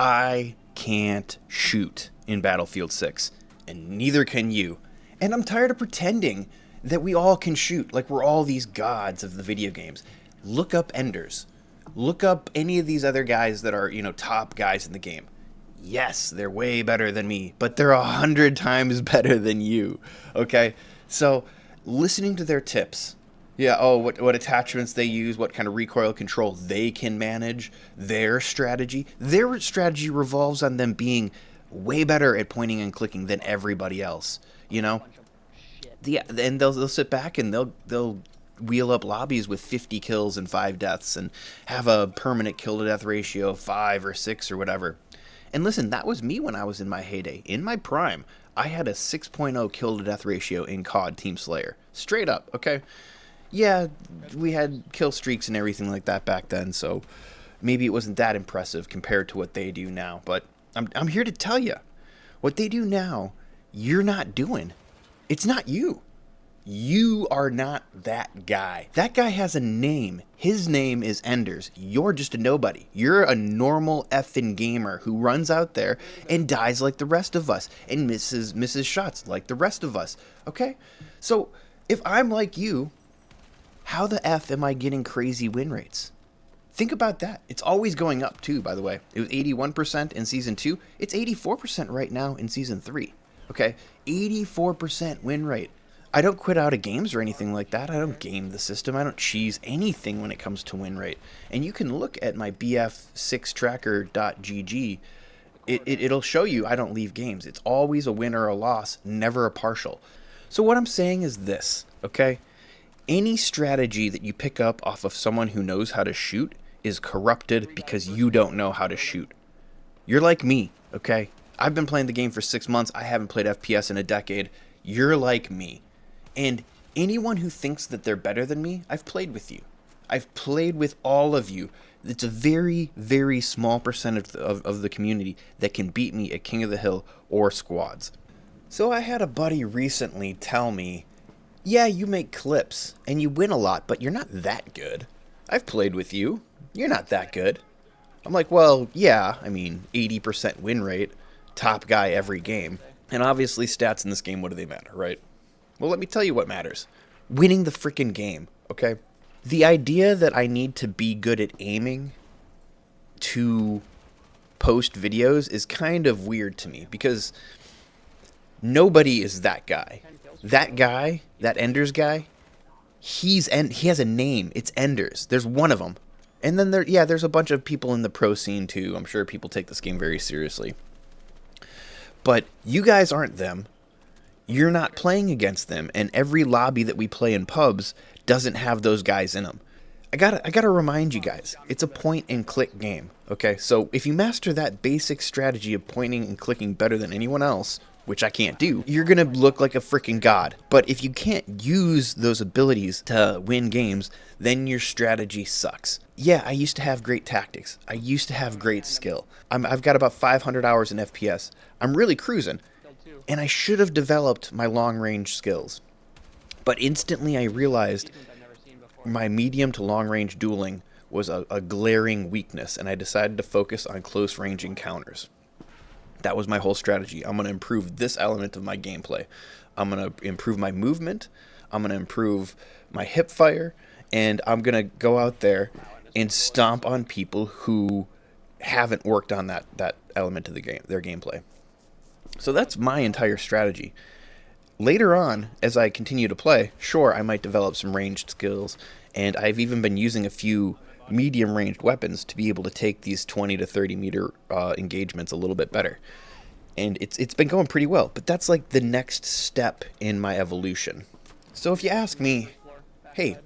I can't shoot in Battlefield 6, and neither can you. And I'm tired of pretending that we all can shoot like we're all these gods of the video games. Look up Enders. Look up any of these other guys that are, top guys in the game. Yes, they're way better than me, but they're 100 times better than you, okay? So, listening to their tips, what attachments they use, what kind of recoil control they can manage, their strategy revolves on them being way better at pointing and clicking than everybody else, and they'll sit back and they'll wheel up lobbies with 50 kills and 5 deaths and have a permanent kill to death ratio of 5 or 6 or whatever. And listen, that was me when I was in my heyday. In my prime, I had a 6.0 kill to death ratio in COD Team Slayer. Straight up, okay? Yeah, we had kill streaks and everything like that back then, so maybe it wasn't that impressive compared to what they do now. But I'm here to tell you, what they do now, you're not doing. It's not you. You are not that guy. That guy has a name. His name is Enders. You're just a nobody. You're a normal effing gamer who runs out there and dies like the rest of us and misses shots like the rest of us. Okay? So, if I'm like you, how the F am I getting crazy win rates? Think about that. It's always going up too, by the way. It was 81% in Season 2. It's 84% right now in Season 3. Okay? 84% win rate. I don't quit out of games or anything like that. I don't game the system. I don't cheese anything when it comes to win rate. And you can look at my bf6tracker.gg. It'll show you I don't leave games. It's always a win or a loss, never a partial. So what I'm saying is this, okay? Any strategy that you pick up off of someone who knows how to shoot is corrupted because you don't know how to shoot. You're like me, okay? I've been playing the game for 6 months. I haven't played FPS in a decade. You're like me. And anyone who thinks that they're better than me, I've played with you. I've played with all of you. It's a very, very small percentage of the community that can beat me at King of the Hill or squads. So I had a buddy recently tell me, yeah, you make clips and you win a lot, but you're not that good. I've played with you. You're not that good. I'm like, well, yeah, 80% win rate, top guy every game. And obviously stats in this game, what do they matter, right? Well, let me tell you what matters. Winning the freaking game, okay? The idea that I need to be good at aiming to post videos is kind of weird to me because nobody is that guy. That guy, that Enders guy, he has a name. It's Enders. There's one of them. And then there's a bunch of people in the pro scene too. I'm sure people take this game very seriously. But you guys aren't them. You're not playing against them, and every lobby that we play in pubs doesn't have those guys in them. I gotta remind you guys, it's a point and click game, okay? So if you master that basic strategy of pointing and clicking better than anyone else, which I can't do, you're gonna look like a freaking god. But if you can't use those abilities to win games, then your strategy sucks. Yeah, I used to have great tactics. I used to have great skill. I've got about 500 hours in FPS. I'm really cruising. And I should have developed my long-range skills. But instantly I realized my medium to long-range dueling was a glaring weakness, and I decided to focus on close-range encounters. That was my whole strategy. I'm going to improve this element of my gameplay. I'm going to improve my movement. I'm going to improve my hip fire. And I'm going to go out there and stomp on people who haven't worked on that element of the game, their gameplay. So that's my entire strategy. Later on, as I continue to play, sure, I might develop some ranged skills, and I've even been using a few medium-ranged weapons to be able to take these 20 to 30 meter engagements a little bit better. And it's been going pretty well, but that's like the next step in my evolution. So if you ask me, hey,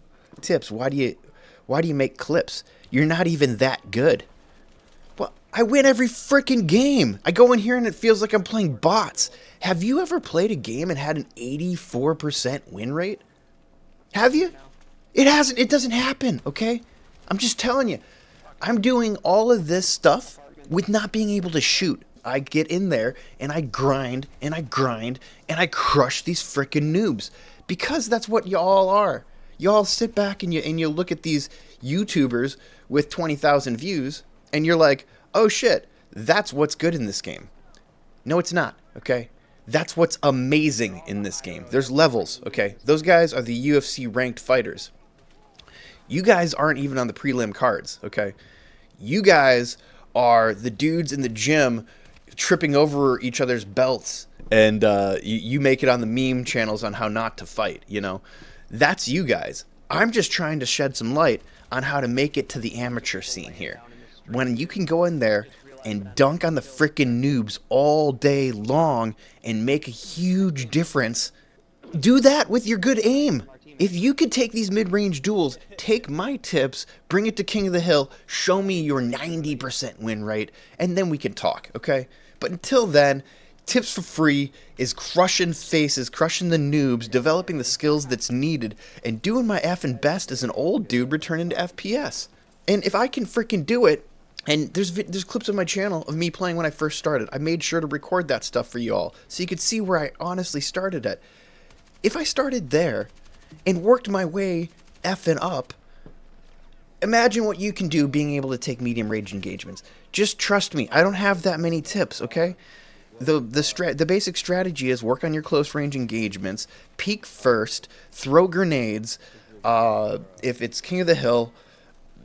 Tips, why do you make clips? You're not even that good. Well, I win every freaking game. I go in here and it feels like I'm playing bots. Have you ever played a game and had an 84% win rate? Have you? It hasn't. It doesn't happen, okay? I'm just telling you. I'm doing all of this stuff with not being able to shoot. I get in there and I grind and I grind and I crush these freaking noobs because that's what y'all are. Y'all sit back and you look at these YouTubers with 20,000 views and you're like, oh shit, That's what's good in this game. No, it's not, okay? That's what's amazing in this game. There's levels, okay? Those guys are the UFC ranked fighters. You guys aren't even on the prelim cards, okay? You guys are the dudes in the gym tripping over each other's belts, and you make it on the meme channels on how not to fight, you know? That's you guys. I'm just trying to shed some light on how to make it to the amateur scene here. When you can go in there and dunk on the frickin' noobs all day long and make a huge difference, do that with your good aim. If you could take these mid-range duels, take my tips, bring it to King of the Hill, show me your 90% win rate, and then we can talk, okay? But until then, tips for free is crushing faces, crushing the noobs, developing the skills that's needed, and doing my effing best as an old dude returning to FPS. And if I can frickin' do it, and there's clips on my channel of me playing when I first started. I made sure to record that stuff for you all, so you could see where I honestly started at. If I started there and worked my way effing up, imagine what you can do being able to take medium range engagements. Just trust me, I don't have that many tips, okay? The basic strategy is work on your close range engagements, peek first, throw grenades. If it's King of the Hill,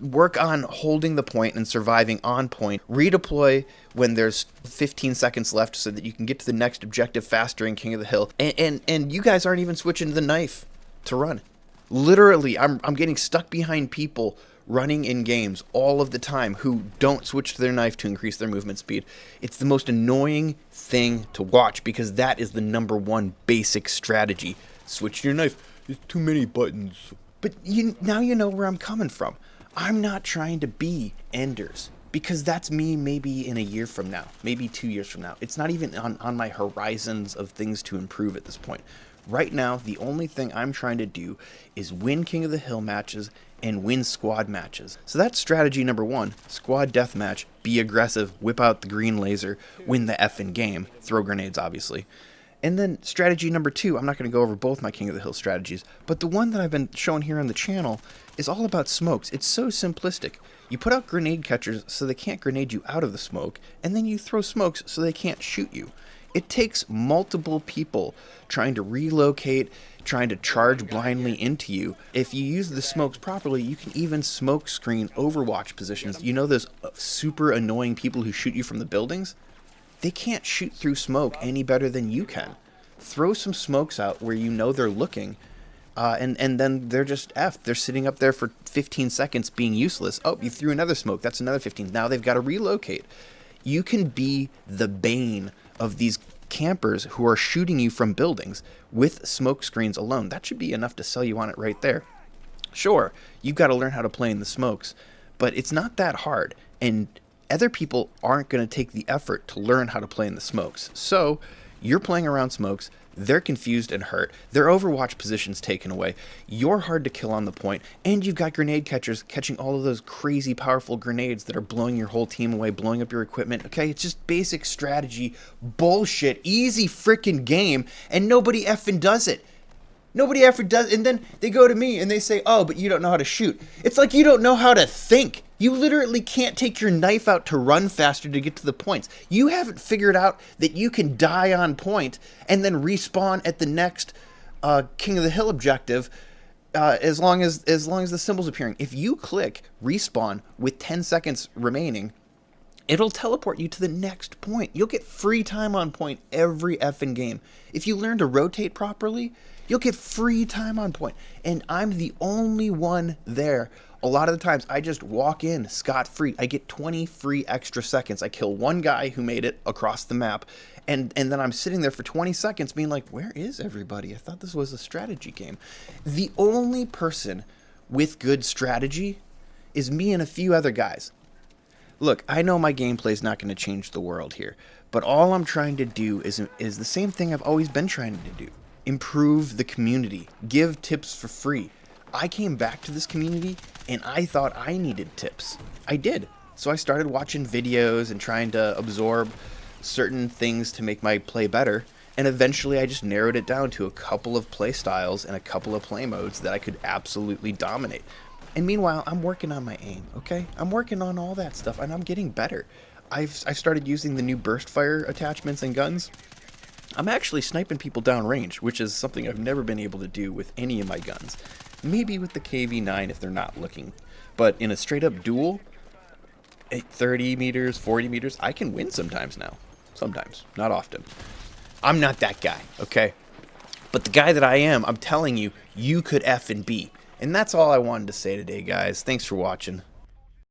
work on holding the point and surviving on point. Redeploy when there's 15 seconds left so that you can get to the next objective faster in King of the Hill. And you guys aren't even switching to the knife to run. Literally, I'm getting stuck behind people running in games all of the time who don't switch to their knife to increase their movement speed. It's the most annoying thing to watch because that is the number one basic strategy. Switch to your knife. There's too many buttons. But now you know where I'm coming from. I'm not trying to be Enders because that's me maybe in a year from now, maybe 2 years from now. It's not even on my horizons of things to improve at this point. Right now, the only thing I'm trying to do is win King of the Hill matches and win squad matches. So that's strategy number one, squad deathmatch, be aggressive, whip out the green laser, win the effing game, throw grenades obviously. And then strategy number two, I'm not going to go over both my King of the Hill strategies, but the one that I've been showing here on the channel is all about smokes. It's so simplistic. You put out grenade catchers so they can't grenade you out of the smoke, and then you throw smokes so they can't shoot you. It takes multiple people trying to relocate, trying to charge blindly into you. If you use the smokes properly, you can even smoke screen Overwatch positions. You know those super annoying people who shoot you from the buildings? They can't shoot through smoke any better than you can. Throw some smokes out where you know they're looking, and then they're just effed. They're sitting up there for 15 seconds being useless. Oh, you threw another smoke. That's another 15. Now they've got to relocate. You can be the bane of these campers who are shooting you from buildings with smoke screens alone. That should be enough to sell you on it right there. Sure, you've got to learn how to play in the smokes, but it's not that hard. And other people aren't going to take the effort to learn how to play in the smokes. So you're playing around smokes, they're confused and hurt, their Overwatch position's taken away, you're hard to kill on the point, and you've got grenade catchers catching all of those crazy powerful grenades that are blowing your whole team away, blowing up your equipment. Okay, it's just basic strategy, bullshit, easy freaking game, and nobody effing does it. Nobody ever does, and then they go to me and they say, oh, but you don't know how to shoot. It's like you don't know how to think. You literally can't take your knife out to run faster to get to the points. You haven't figured out that you can die on point and then respawn at the next King of the Hill objective as long as the symbol's appearing. If you click respawn with 10 seconds remaining, it'll teleport you to the next point. You'll get free time on point every effing game. If you learn to rotate properly, you'll get free time on point. And I'm the only one there. A lot of the times, I just walk in scot-free. I get 20 free extra seconds. I kill one guy who made it across the map, and then I'm sitting there for 20 seconds being like, where is everybody? I thought this was a strategy game. The only person with good strategy is me and a few other guys. Look, I know my gameplay's not going to change the world here, but all I'm trying to do is the same thing I've always been trying to do. Improve the community. Give tips for free. I came back to this community and I thought I needed tips. I did. So I started watching videos and trying to absorb certain things to make my play better. And eventually I just narrowed it down to a couple of play styles and a couple of play modes that I could absolutely dominate. And meanwhile, I'm working on my aim, okay? I'm working on all that stuff and I'm getting better. I started using the new burst fire attachments and guns. I'm actually sniping people downrange, which is something I've never been able to do with any of my guns. Maybe with the KV9 if they're not looking. But in a straight up duel, at 30 meters, 40 meters, I can win sometimes now. Sometimes, not often. I'm not that guy, okay? But the guy that I am, I'm telling you, you could F and B. And that's all I wanted to say today, guys. Thanks for watching.